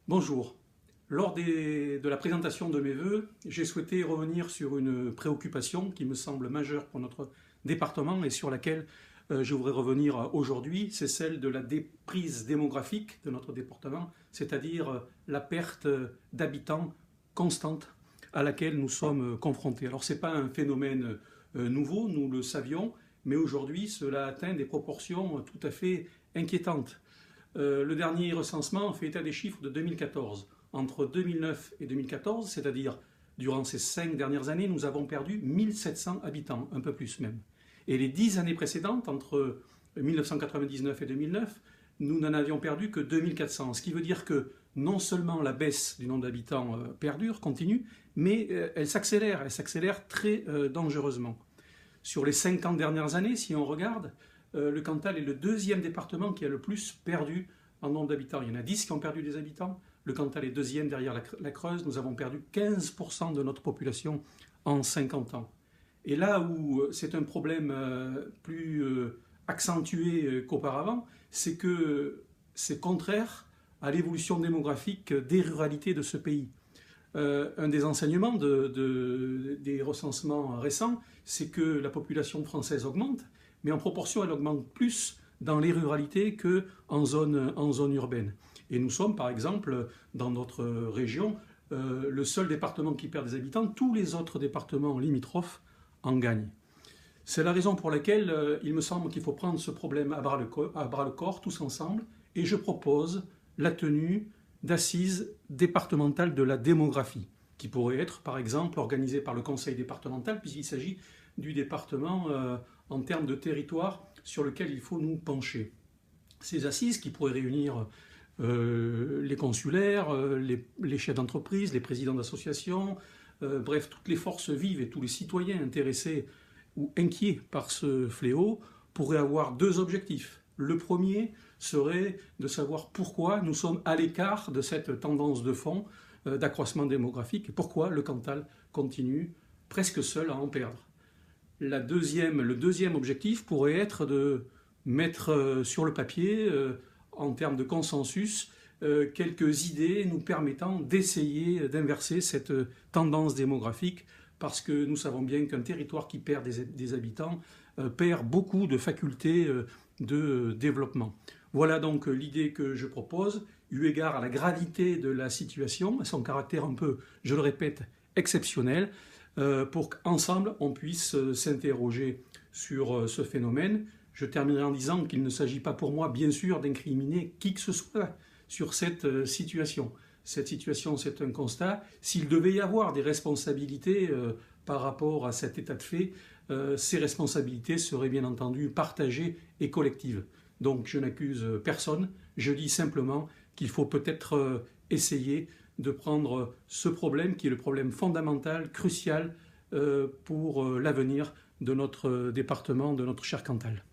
Bonjour. De la présentation de mes vœux, j'ai souhaité revenir sur une préoccupation qui me semble majeure pour notre département et sur laquelle je voudrais revenir aujourd'hui. C'est celle de la déprise démographique de notre département, c'est-à-dire la perte d'habitants constante à laquelle nous sommes confrontés. Alors ce n'est pas un phénomène nouveau, nous le savions, mais aujourd'hui cela atteint des proportions tout à fait inquiétantes. Le dernier recensement fait état des chiffres de 2014. Entre 2009 et 2014, c'est-à-dire durant ces 5 dernières années, nous avons perdu 1700 habitants, un peu plus même. Et les 10 années précédentes, entre 1999 et 2009, nous n'en avions perdu que 2400. Ce qui veut dire que non seulement la baisse du nombre d'habitants perdure, continue, mais elle s'accélère très dangereusement. Sur les 50 dernières années, si on regarde, le Cantal est le deuxième département qui a le plus perdu en nombre d'habitants. Il y en a 10 qui ont perdu des habitants. Le Cantal est deuxième derrière la Creuse. Nous avons perdu 15% de notre population en 50 ans. Et là où c'est un problème plus accentué qu'auparavant, c'est que c'est contraire à l'évolution démographique des ruralités de ce pays. Un des enseignements des recensements récents, c'est que la population française augmente, mais en proportion, elle augmente plus dans les ruralités qu'en zone urbaine. Et nous sommes, par exemple, dans notre région, le seul département qui perd des habitants. Tous les autres départements limitrophes en gagnent. C'est la raison pour laquelle il me semble qu'il faut prendre ce problème à bras le corps, tous ensemble, et je propose la tenue d'assises départementales de la démographie, qui pourraient être, par exemple, organisées par le conseil départemental, puisqu'il s'agit du département en termes de territoire sur lequel il faut nous pencher. Ces assises qui pourraient réunir les consulaires, les chefs d'entreprise, les présidents d'associations, bref, toutes les forces vives et tous les citoyens intéressés ou inquiets par ce fléau pourraient avoir deux objectifs. Le premier serait de savoir pourquoi nous sommes à l'écart de cette tendance de fond d'accroissement démographique et pourquoi le Cantal continue presque seul à en perdre. Le deuxième objectif pourrait être de mettre sur le papier, en termes de consensus, quelques idées nous permettant d'essayer d'inverser cette tendance démographique, parce que nous savons bien qu'un territoire qui perd des habitants perd beaucoup de facultés de développement. Voilà donc l'idée que je propose, eu égard à la gravité de la situation, à son caractère un peu, je le répète, exceptionnel, pour qu'ensemble on puisse s'interroger sur ce phénomène. Je terminerai en disant qu'il ne s'agit pas pour moi, bien sûr, d'incriminer qui que ce soit sur cette situation. Cette situation, c'est un constat. S'il devait y avoir des responsabilités par rapport à cet état de fait, ces responsabilités seraient bien entendu partagées et collectives. Donc je n'accuse personne, je dis simplement qu'il faut peut-être essayer de prendre ce problème qui est le problème fondamental, crucial pour l'avenir de notre département, de notre cher Cantal.